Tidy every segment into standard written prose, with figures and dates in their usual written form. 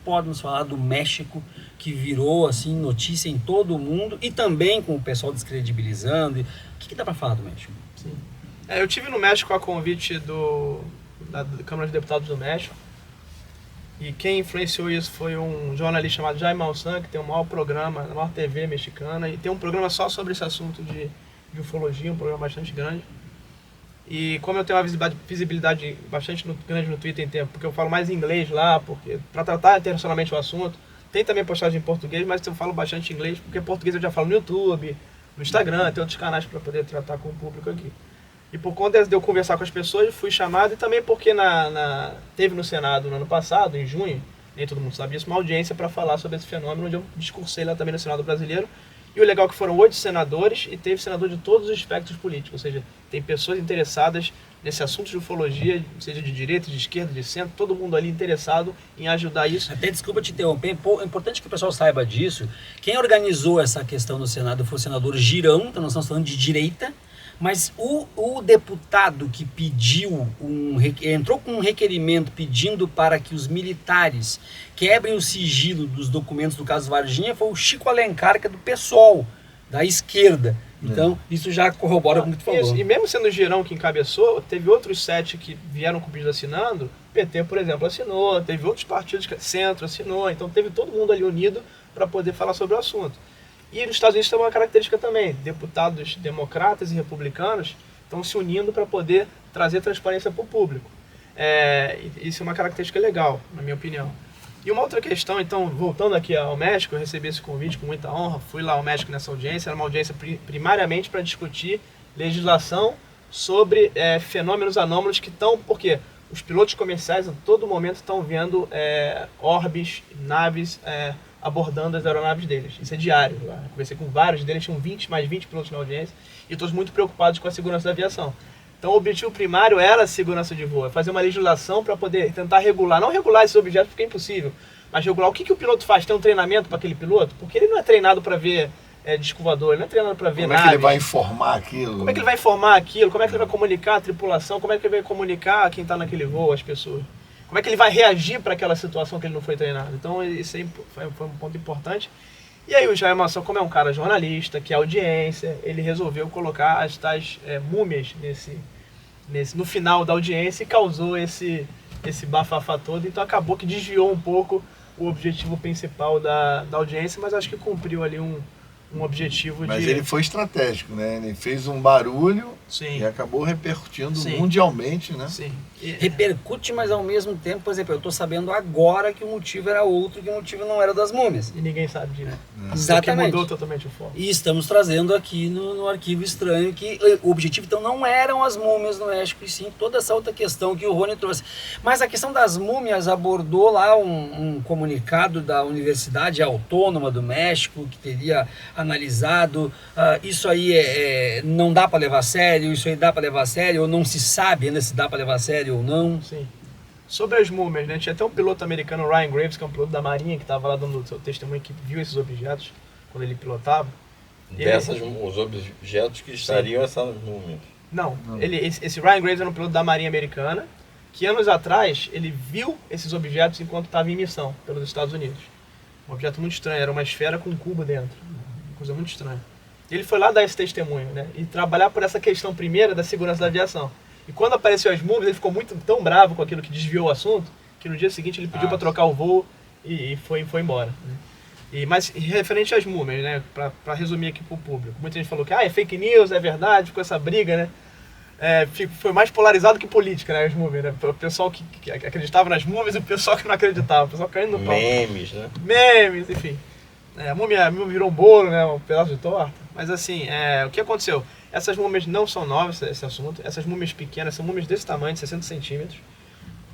pode nos falar do México, que virou assim notícia em todo o mundo, e também com o pessoal descredibilizando? O que dá para falar do México? Sim. Eu tive no México a convite da Câmara de Deputados do México, e quem influenciou isso foi um jornalista chamado Jaime Maussan, que tem o maior programa, a maior TV mexicana, e tem um programa só sobre esse assunto de ufologia, um programa bastante grande. E como eu tenho uma visibilidade bastante grande no Twitter em tempo, porque eu falo mais inglês lá, porque para tratar internacionalmente o assunto, tem também postagem em português, mas eu falo bastante inglês, porque português eu já falo no YouTube, no Instagram, tem outros canais para poder tratar com o público aqui. E por conta de eu conversar com as pessoas, fui chamado, e também porque teve no Senado no ano passado, em junho, nem todo mundo sabe isso, uma audiência para falar sobre esse fenômeno, onde eu discursei lá também no Senado brasileiro. E o legal é que foram 8 senadores, e teve senador de todos os espectros políticos, ou seja, tem pessoas interessadas nesse assunto de ufologia, seja de direita, de esquerda, de centro, todo mundo ali interessado em ajudar isso. Até desculpa te interromper, é importante que o pessoal saiba disso. Quem organizou essa questão no Senado foi o senador Girão, então nós estamos falando de direita, mas o deputado que entrou com um requerimento pedindo para que os militares quebrem o sigilo dos documentos do caso Varginha foi o Chico Alencar, que é do PSOL, da esquerda. Então, isso já corrobora com o que tu falou. Isso. E mesmo sendo o Girão que encabeçou, teve outros 7 que vieram com pedido assinando. O PT, por exemplo, assinou, teve outros partidos, Centro assinou, então teve todo mundo ali unido para poder falar sobre o assunto. E nos Estados Unidos tem uma característica também, deputados democratas e republicanos estão se unindo para poder trazer transparência para o público. Isso é uma característica legal, na minha opinião. E uma outra questão, então, voltando aqui ao México, eu recebi esse convite com muita honra, fui lá ao México nessa audiência, era uma audiência primariamente para discutir legislação sobre fenômenos anômalos que estão, porque os pilotos comerciais a todo momento estão vendo orbes, naves abordando as aeronaves deles. Isso é diário. Eu conversei com vários deles, tinham mais 20 pilotos na audiência, e todos muito preocupados com a segurança da aviação. Então o objetivo primário era a segurança de voo, fazer uma legislação para poder tentar regular, não regular esses objetos porque é impossível, mas regular o que o piloto faz, tem um treinamento para aquele piloto, porque ele não é treinado para ver disco voador, ele não é treinado para ver naves. Como é que ele vai informar aquilo? Como é que ele vai informar aquilo, como é que ele vai comunicar a tripulação, como é que ele vai comunicar quem está naquele voo, as pessoas. Como é que ele vai reagir para aquela situação que ele não foi treinado. Então isso aí foi um ponto importante. E aí o Jair Maçã, como é um cara jornalista, que é audiência, ele resolveu colocar as tais múmias no final da audiência e causou esse bafafá todo. Então acabou que desviou um pouco o objetivo principal da audiência, mas acho que cumpriu ali um objetivo. Mas ele foi estratégico, né? Ele fez um barulho. Sim. E acabou repercutindo Sim. mundialmente, né? Sim. Repercute, mas ao mesmo tempo, por exemplo, eu estou sabendo agora que o motivo era outro, que o motivo não era das múmias. E ninguém sabe disso. Exatamente. Mudou totalmente o foco. E estamos trazendo aqui no Arquivo Estranho que o objetivo então não eram as múmias no México, e sim toda essa outra questão que o Rony trouxe. Mas a questão das múmias abordou lá um comunicado da Universidade Autônoma do México, que teria analisado, isso aí não dá para levar a sério, isso aí dá para levar a sério, ou não se sabe ainda se dá para levar a sério ou não. Sim. Sobre as múmias, né? Tinha até um piloto americano, Ryan Graves, que é um piloto da Marinha, que estava lá dando seu testemunho, que viu esses objetos quando ele pilotava. Os objetos que estariam essas múmias. Não. Esse Ryan Graves era um piloto da Marinha americana, que anos atrás ele viu esses objetos enquanto estava em missão pelos Estados Unidos. Um objeto muito estranho, era uma esfera com um cubo dentro. Uma coisa muito estranha. Ele foi lá dar esse testemunho, né? E trabalhar por essa questão primeira da segurança da aviação. E quando apareceu as múmias, ele ficou tão bravo com aquilo que desviou o assunto, que no dia seguinte ele pediu para trocar o voo e foi embora. Né? Mas referente às múmias, né? Para resumir aqui para o público, muita gente falou que é fake news, é verdade, ficou essa briga, né? Foi mais polarizado que política, né? As múmias, né? O pessoal que acreditava nas múmias e o pessoal que não acreditava, o pessoal caindo no pau. Memes, né? Memes, enfim. A múmia virou um bolo, né? Um pedaço de torta. Mas assim, o que aconteceu? Essas múmias não são novas, esse assunto. Essas múmias pequenas são múmias desse tamanho, de 60 centímetros,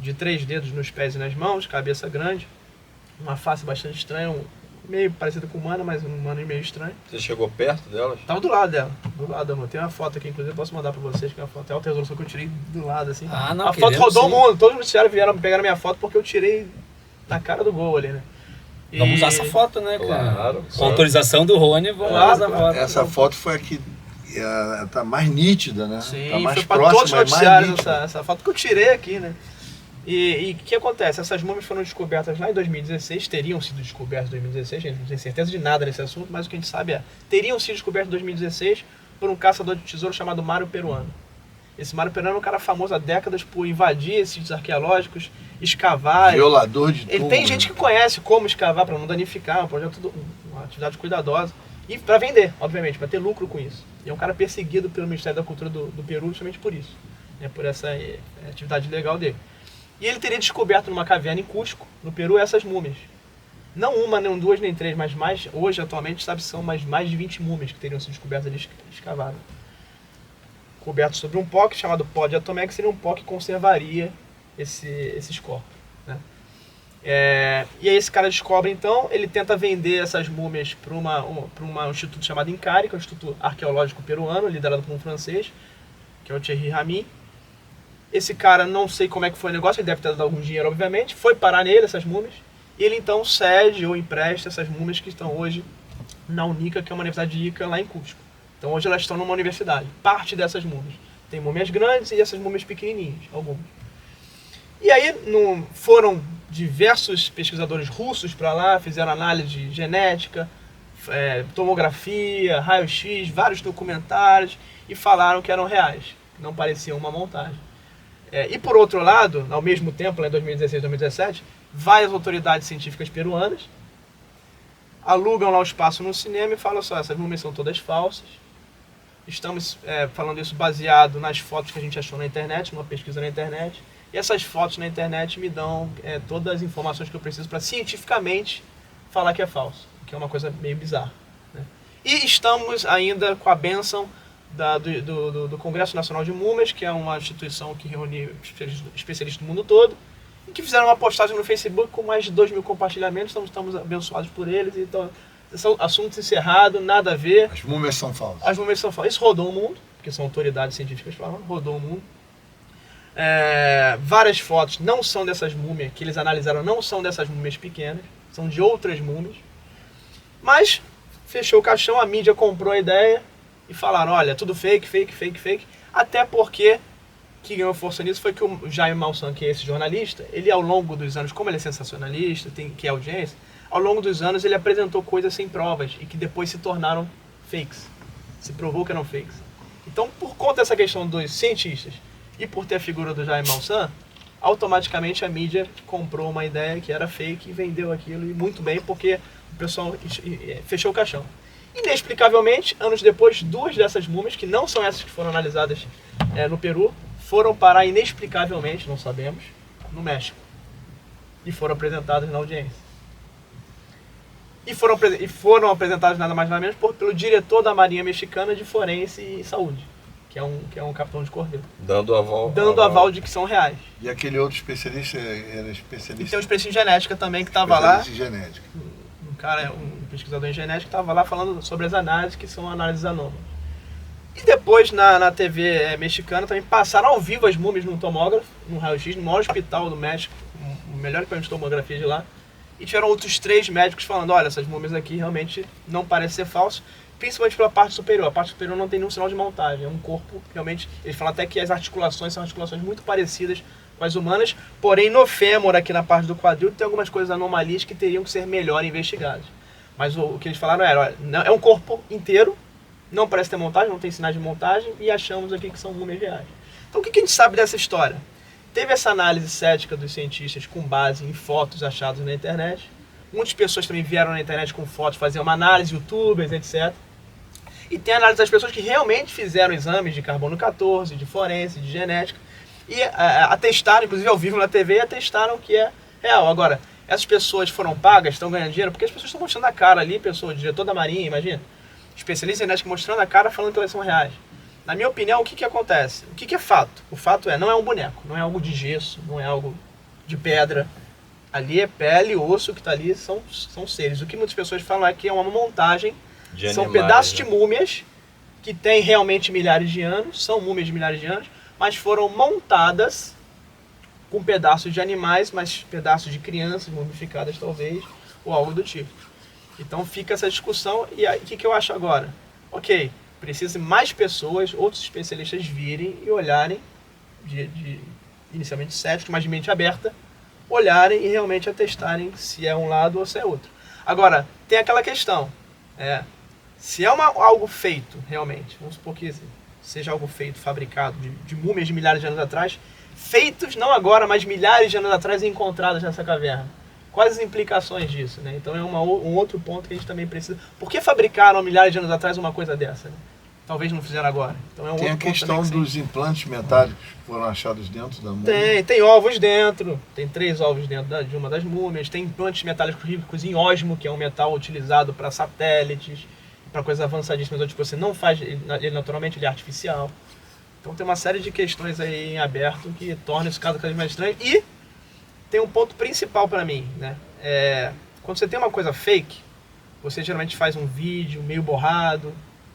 de 3 dedos nos pés e nas mãos, cabeça grande, uma face bastante estranha, meio parecida com humana, mas um humano meio estranho. Você chegou perto delas? Tava do lado dela, amor. Tem uma foto aqui, inclusive, eu posso mandar pra vocês, que é uma foto, é alta resolução que eu tirei do lado, assim. Não, a foto rodou o mundo, todos os noticiários vieram pegar a minha foto porque eu tirei na cara do gol ali, né? Vamos usar essa foto, né? Claro. Com a autorização do Rony, vamos usar essa foto. Essa foto foi aqui, tá mais nítida, né? Sim, tá mais foi pra próxima, todos os noticiários essa foto que eu tirei aqui, né? E o que acontece? Essas múmias foram descobertas lá em 2016, teriam sido descobertas em 2016, a gente não tem certeza de nada nesse assunto, mas o que a gente sabe teriam sido descobertas em 2016 por um caçador de tesouro chamado Mário Peruano. Esse Mário Peruano é um cara famoso há décadas por invadir esses sítios arqueológicos, escavar. Violador de Ele túmulo, tem gente que conhece como escavar para não danificar, uma atividade cuidadosa. E para vender, obviamente, para ter lucro com isso. E é um cara perseguido pelo Ministério da Cultura do Peru justamente por isso, né, por essa atividade legal dele. E ele teria descoberto numa caverna em Cusco, no Peru, essas múmias. Não uma, nem duas, nem três, mas mais, hoje, atualmente, sabe, são mais de 20 múmias que teriam sido descobertas ali escavadas. Cobertos sobre um pó chamado pó de Atomé, que seria um pó que conservaria esses corpos, né? E aí esse cara descobre, então, ele tenta vender essas múmias para um instituto chamado INCARE, que é um instituto arqueológico peruano, liderado por um francês, que é o Thierry Ramy. Esse cara, não sei como é que foi o negócio, ele deve ter dado algum dinheiro, obviamente, foi parar nele, essas múmias, e ele então cede ou empresta essas múmias que estão hoje na UNICA, que é uma universidade de Ica, lá em Cusco. Então hoje elas estão numa universidade, parte dessas múmias. Tem múmias grandes e essas múmias pequenininhas, algumas. E aí foram diversos pesquisadores russos para lá, fizeram análise genética, tomografia, raio-x, vários documentários, e falaram que eram reais, que não pareciam uma montagem. E por outro lado, ao mesmo tempo, lá em 2016 e 2017, várias autoridades científicas peruanas alugam lá o espaço no cinema e falam só, essas múmias são todas falsas. Estamos falando isso baseado nas fotos que a gente achou na internet, numa pesquisa na internet. E essas fotos na internet me dão todas as informações que eu preciso para cientificamente falar que é falso, que é uma coisa meio bizarra, né? E estamos ainda com a bênção do Congresso Nacional de Múmias, que é uma instituição que reúne especialistas do mundo todo, e que fizeram uma postagem no Facebook com mais de 2.000 compartilhamentos, então estamos abençoados por eles, então são assuntos encerrados, nada a ver. As múmias são falsas. As múmias são falsas. Isso rodou o mundo, porque são autoridades científicas falando, rodou o mundo. Várias fotos não são dessas múmias, que eles analisaram não são dessas múmias pequenas, são de outras múmias. Mas fechou o caixão, a mídia comprou a ideia e falaram, olha, tudo fake, fake, fake, fake. Até porque, que ganhou força nisso foi que o Jaime Maussan, que é esse jornalista, ele ao longo dos anos, como ele é sensacionalista, que é audiência, ao longo dos anos ele apresentou coisas sem provas e que depois se tornaram fakes. Se provou que eram fakes. Então, por conta dessa questão dos cientistas e por ter a figura do Jaime Maussan, automaticamente a mídia comprou uma ideia que era fake e vendeu aquilo, e muito bem, porque o pessoal fechou o caixão. Inexplicavelmente, anos depois, duas dessas múmias, que não são essas que foram analisadas no Peru, foram parar inexplicavelmente, não sabemos, no México. E foram apresentadas na audiência. E foram apresentadas nada mais nada menos pelo diretor da Marinha Mexicana de Forense e Saúde, que é um capitão de cordeiro. Dando aval de que são reais. E aquele outro especialista era especialista... E tem um especialista em genética também que estava lá. Especialista em genética. Um cara, um pesquisador em genética, que estava lá falando sobre as análises, que são análises anômalas. E depois, na TV mexicana, também passaram ao vivo as múmias num tomógrafo, num raio-x, no maior hospital do México, o melhor equipamento de tomografia de lá. E tiveram outros 3 médicos falando, olha, essas múmias aqui realmente não parecem ser falsas, principalmente pela parte superior. A parte superior não tem nenhum sinal de montagem, é um corpo realmente... Eles falam até que as articulações são articulações muito parecidas com as humanas, porém no fêmur, aqui na parte do quadril, tem algumas coisas anomalias que teriam que ser melhor investigadas. Mas o que eles falaram era, olha, é um corpo inteiro, não parece ter montagem, não tem sinais de montagem, e achamos aqui que são múmias reais. Então o que a gente sabe dessa história? Teve essa análise cética dos cientistas com base em fotos achadas na internet. Muitas pessoas também vieram na internet com fotos, faziam uma análise, youtubers, etc. E tem a análise das pessoas que realmente fizeram exames de carbono 14, de forense, de genética, e atestaram, inclusive ao vivo na TV, atestaram que é real. Agora, essas pessoas foram pagas, estão ganhando dinheiro, porque as pessoas estão mostrando a cara ali, pessoa, diretor da Marinha, imagina, especialista em genética mostrando a cara, falando que elas são reais. Na minha opinião, o que acontece? O que é fato? O fato não é um boneco, não é algo de gesso, não é algo de pedra. Ali é pele, osso que está ali, são seres. O que muitas pessoas falam é que é uma montagem, são pedaços de múmias que têm realmente milhares de anos, são múmias de milhares de anos, mas foram montadas com pedaços de animais, mas pedaços de crianças mumificadas talvez, ou algo do tipo. Então fica essa discussão, e aí, o que eu acho agora? Ok, precisa mais pessoas, outros especialistas virem e olharem inicialmente céticos, mas de mente aberta, olharem e realmente atestarem se é um lado ou se é outro. Agora, tem aquela questão, se é algo feito realmente, vamos supor que seja algo feito, fabricado, de múmias de milhares de anos atrás, feitos não agora, mas milhares de anos atrás e encontradas nessa caverna. Quais as implicações disso, né? Então é um outro ponto que a gente também precisa. Por que fabricaram milhares de anos atrás uma coisa dessa, né? Talvez não fizeram agora. Então é um Tem a outro ponto questão também dos implantes metálicos que foram achados dentro da múmia. tem ovos dentro, tem 3 ovos dentro de uma das múmias, tem implantes metálicos ricos em ósmo, que é um metal utilizado para satélites, para coisas avançadíssimas, onde você não faz ele naturalmente, ele é artificial. Então tem uma série de questões aí em aberto que tornam esse caso cada vez mais estranho. E tem um ponto principal para mim, né? Quando você tem uma coisa fake, você geralmente faz um vídeo meio borrado,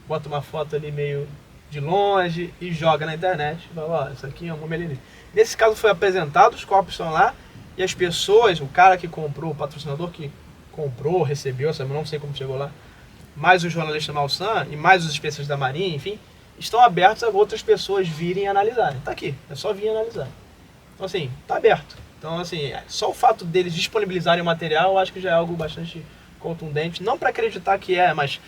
bota uma foto ali meio de longe e joga na internet. Fala, ó, isso aqui é uma múmia alienígena. Nesse caso foi apresentado, os corpos estão lá, e as pessoas, o cara que comprou, o patrocinador que comprou, recebeu, sabe, não sei como chegou lá, mais o jornalista Malsan e mais os especialistas da Marinha, enfim, estão abertos a outras pessoas virem e analisarem. Tá aqui, é só vir e analisar. Então assim, tá aberto. Então assim, só o fato deles disponibilizarem o material, eu acho que já é algo bastante contundente. Não para acreditar que mas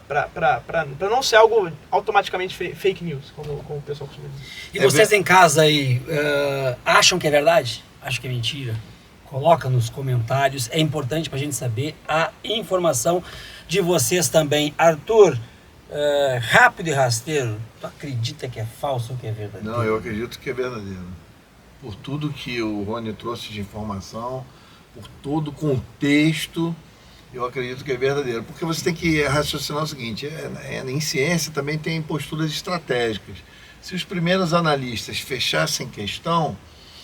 para não ser algo automaticamente fake news, como o pessoal costuma dizer. E vocês em casa aí, acham que é verdade? Acham que é mentira? Coloca nos comentários, é importante para a gente saber a informação de vocês também. Arthur, rápido e rasteiro, tu acredita que é falso ou que é verdadeiro? Não, eu acredito que é verdadeiro. Por tudo que o Rony trouxe de informação, por todo o contexto, eu acredito que é verdadeiro. Porque você tem que raciocinar o seguinte, em ciência também tem posturas estratégicas. Se os primeiros analistas fechassem questão,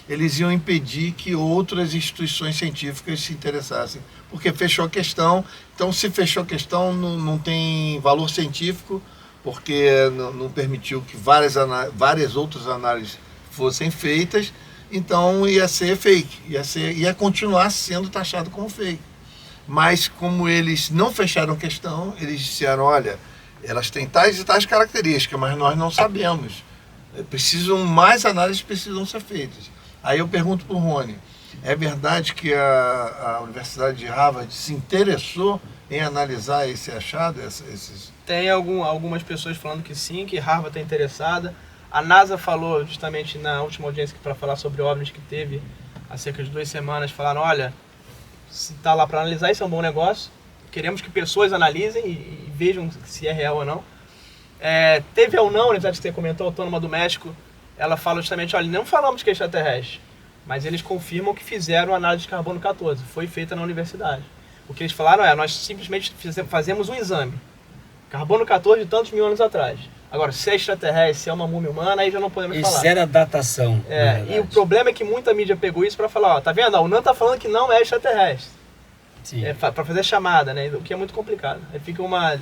eles iam impedir que outras instituições científicas se interessassem. Porque fechou a questão, então se fechou a questão não tem valor científico, porque não permitiu que várias outras análises fossem feitas, então ia ser fake, ia continuar sendo taxado como fake. Mas como eles não fecharam a questão, eles disseram, olha, elas têm tais e tais características, mas nós não sabemos. Mais análises precisam ser feitas. Aí eu pergunto para o Rony, é verdade que a Universidade de Harvard se interessou em analisar esse achado? Tem algumas pessoas falando que sim, que Harvard está interessada. A NASA falou justamente na última audiência para falar sobre OVNIs que teve há cerca de 2 semanas, falaram, olha, se está lá para analisar, isso é um bom negócio. Queremos que pessoas analisem e vejam se é real ou não. Teve ou não, a universidade que você comentou, a Autônoma do México, ela fala justamente, olha, não falamos que é extraterrestre, mas eles confirmam que fizeram análise de carbono 14, foi feita na universidade. O que eles falaram nós simplesmente fazemos um exame. Carbono 14 de tantos mil anos atrás. Agora, se é extraterrestre, se é uma múmia humana, aí já não podemos falar. Isso era datação. E o problema é que muita mídia pegou isso para falar, tá vendo? O NAN tá falando que não é extraterrestre. Sim. Para fazer chamada, né? O que é muito complicado. Aí fica uma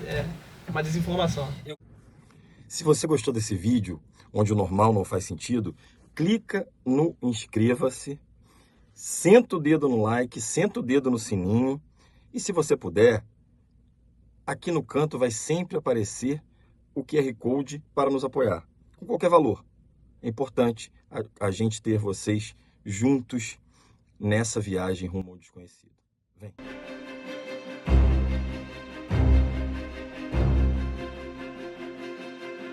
desinformação. Se você gostou desse vídeo, onde o normal não faz sentido, clica no inscreva-se, senta o dedo no like, senta o dedo no sininho e se você puder, aqui no canto vai sempre aparecer o QR Code para nos apoiar, com qualquer valor. É importante a gente ter vocês juntos nessa viagem rumo ao desconhecido. Vem!